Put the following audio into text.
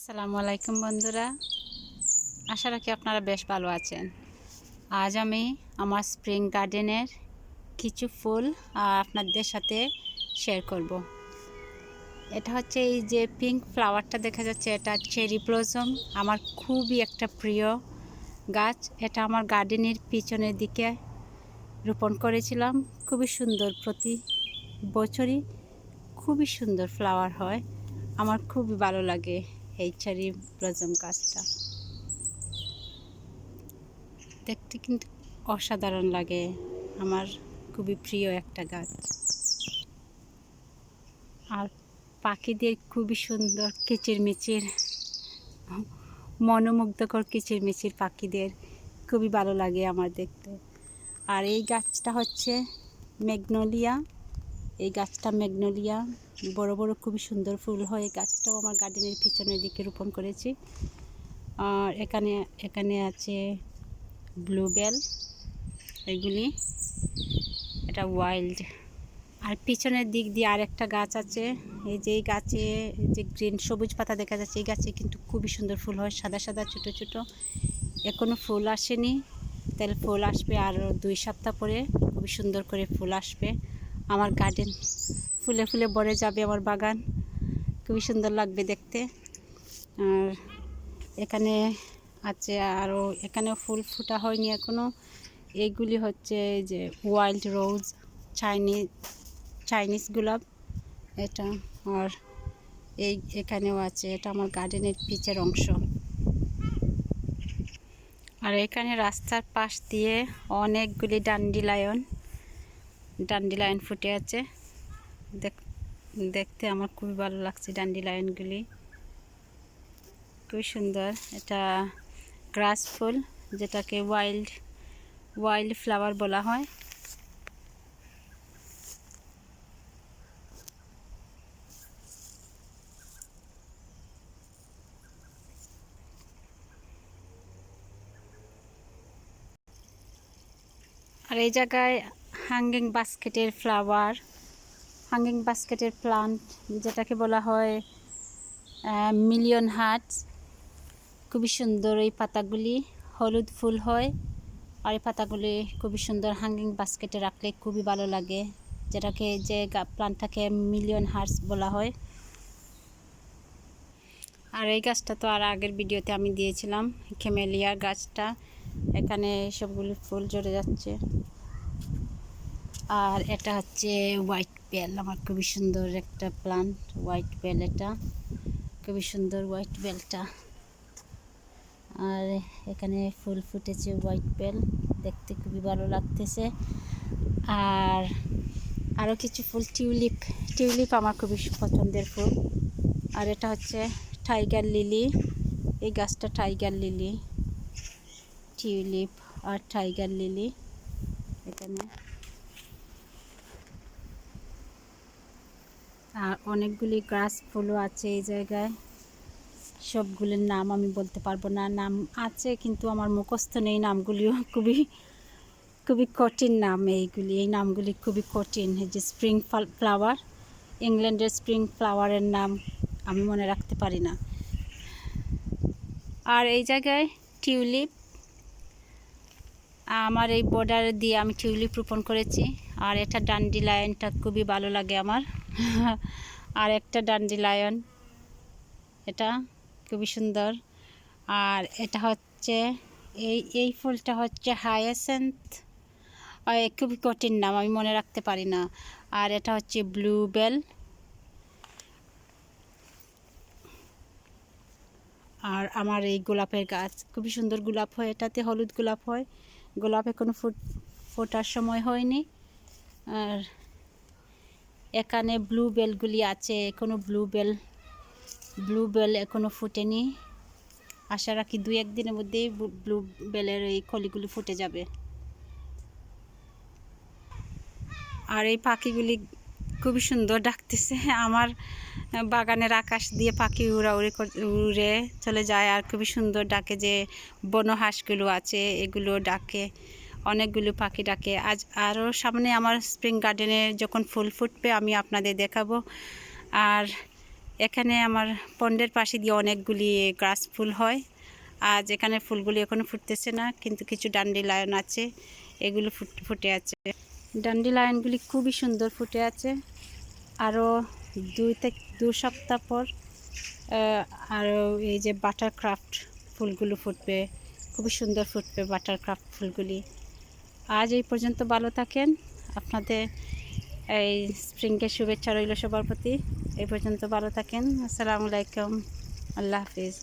আসসালামু আলাইকুম বন্ধুরা, আশা রাখি আপনারা বেশ ভালো আছেন। আজ আমি আমার স্প্রিং গার্ডেনের কিছু ফুল আপনাদের সাথে শেয়ার করব। এটা হচ্ছে এই যে পিঙ্ক ফ্লাওয়ারটা দেখা যাচ্ছে, এটা চেরি ব্লসম। আমার খুবই একটা প্রিয় গাছ। এটা আমার গার্ডেনের পিছনের দিকে রোপণ করেছিলাম। খুবই সুন্দর, প্রতি বছরই খুবই সুন্দর ফ্লাওয়ার হয়। আমার খুবই ভালো লাগে এই চেরি ব্লসম গাছটা দেখতে, কিন্তু অসাধারণ লাগে। আমার খুবই প্রিয় একটা গাছ। আর পাখিদের খুবই সুন্দর কিচিরমিচির, মনোমুগ্ধকর কিচিরমিচির পাখিদের খুবই ভালো লাগে আমার দেখতে। আর এই গাছটা হচ্ছে ম্যাগনোলিয়া। এই গাছটা ম্যাগনোলিয়া, বড় বড় খুবই সুন্দর ফুল হয়। এই গাছটাও আমার গার্ডেনের পিছনের দিকে রোপণ করেছি। আর এখানে আছে ব্লুবেল, এগুলি এটা ওয়াইল্ড। আর পিছনের দিক দিয়ে আরেকটা গাছ আছে। এই যে এই গাছে যে গ্রিন সবুজ পাতা দেখা যাচ্ছে, এই গাছে কিন্তু খুবই সুন্দর ফুল হয়, সাদা সাদা ছোট ছোট। এখনো ফুল আসেনি, তাহলে ফুল আসবে আরও 2 সপ্তাহ পরে। খুবই সুন্দর করে ফুল আসবে। আমার গার্ডেন ফুলে ফুলে ভরে যাবে, আমার বাগান খুবই সুন্দর লাগবে দেখতে। আর এখানে আছে আরও, এখানেও ফুল ফোটা হয়নি এখনো। এইগুলি হচ্ছে যে ওয়াইল্ড রোজ, চাইনিজ গোলাপ এটা। আর এখানেও আছে, এটা আমার গার্ডেনের পিচের অংশ। আর এখানে রাস্তার পাশ দিয়ে অনেকগুলি ডান্ডিলায়ন ফুটে আছে। দেখতে আমার খুবই ভালো লাগছে ডান্ডিলায়নগুলি, খুবই সুন্দর। এটা গ্রাস ফুল, যেটাকে ওয়াইল্ড ফ্লাওয়ার বলা হয়। আর এই জায়গায় হ্যাঙ্গিং বাস্কেটের প্লান্ট, যেটাকে বলা হয় মিলিয়ন হার্টস, খুবই সুন্দর। এই পাতাগুলি হলুদ ফুল হয়। আর এই পাতাগুলি খুবই সুন্দর, হ্যাঙ্গিং বাস্কেটে রাখলে খুবই ভালো লাগে। যে প্লান্টটাকে মিলিয়ন হার্টস বলা হয়। আর এই গাছটা তো আর আগের ভিডিওতে আমি দিয়েছিলাম, ক্যামেলিয়া গাছটা। এখানে সবগুলি ফুল ঝরে যাচ্ছে। আর এটা হচ্ছে হোয়াইট বেল, আমার খুবই সুন্দর একটা প্লান্ট হোয়াইট বেল। এটা খুবই সুন্দর হোয়াইট বেলটা। আর এখানে ফুল ফুটেছে হোয়াইট বেল, দেখতে খুবই ভালো লাগতেছে। আর আরও কিছু ফুল, টিউলিপ আমার খুবই পছন্দের ফুল। আর এটা হচ্ছে টাইগার লিলি। এই গাছটা টাইগার লিলি, টিউলিপ আর টাইগার লিলি। এখানে আর অনেকগুলি গ্রাস ফুলও আছে এই জায়গায়। সবগুলির নাম আমি বলতে পারবো না, নাম আছে কিন্তু আমার মুখস্থ নেই নামগুলিও। খুবই কঠিন নাম এই নামগুলি খুবই কঠিন। এই যে স্প্রিং ফ্লাওয়ার, ইংল্যান্ডের স্প্রিং ফ্লাওয়ারের নাম আমি মনে রাখতে পারি না। আর এই জায়গায় টিউলিপ, আমার এই বর্ডার দিয়ে আমি টিউলিপ রোপণ করেছি। আর এটা ডান্ডিলায়নটা খুবই ভালো লাগে আমার। আর একটা ডান্ডিলায়ন, এটা খুবই সুন্দর। আর এটা হচ্ছে এই ফুলটা হচ্ছে হায়াসিন্থ, খুবই কঠিন নাম, আমি মনে রাখতে পারি না। আর এটা হচ্ছে ব্লুবেল। আর আমার এই গোলাপের গাছ, খুবই সুন্দর গোলাপ হয়। এটাতে হলুদ গোলাপ হয়। গোলাপ এখনো ফোটার সময় হয়নি। আর এখানে ব্লুবেলগুলি আছে, এখনো ব্লুবেল এখনো ফুটেনি। আশা রাখি 2-1 দিনের মধ্যেই ব্লুবেলের এই কলিগুলি ফুটে যাবে। আর এই পাখিগুলি খুবই সুন্দর ডাকতেছে। আমার বাগানের আকাশ দিয়ে পাখি উড়ে চলে যায়, আর খুবই সুন্দর ডাকে। যে বনহাঁসগুলো আছে এগুলো ডাকে, অনেকগুলো পাখি ডাকে। আজ আরও সামনে আমার স্প্রিং গার্ডেনে যখন ফুল ফুটবে আমি আপনাদের দেখাবো। আর এখানে আমার পন্ডের পাশে দিয়ে অনেকগুলি গাছ ফুল হয়। আজ এখানে ফুলগুলি এখনো ফুটতেছে না, কিন্তু কিছু ড্যান্ডিলায়ন আছে, এগুলো ফুটে আছে। ড্যান্ডিলায়নগুলি খুবই সুন্দর ফুটে আছে। আরও 2 সপ্তাহ পর আরও এই যে বাটারক্রাফট ফুলগুলো ফুটবে, খুবই সুন্দর ফুটবে বাটারক্রাফট ফুলগুলি। আজ এই পর্যন্ত, ভালো থাকেন। আপনাদের এই স্প্রিংয়ের শুভেচ্ছা রইল সবার প্রতি। এই পর্যন্ত ভালো থাকেন। আসসালামু আলাইকুম, আল্লাহ হাফিজ।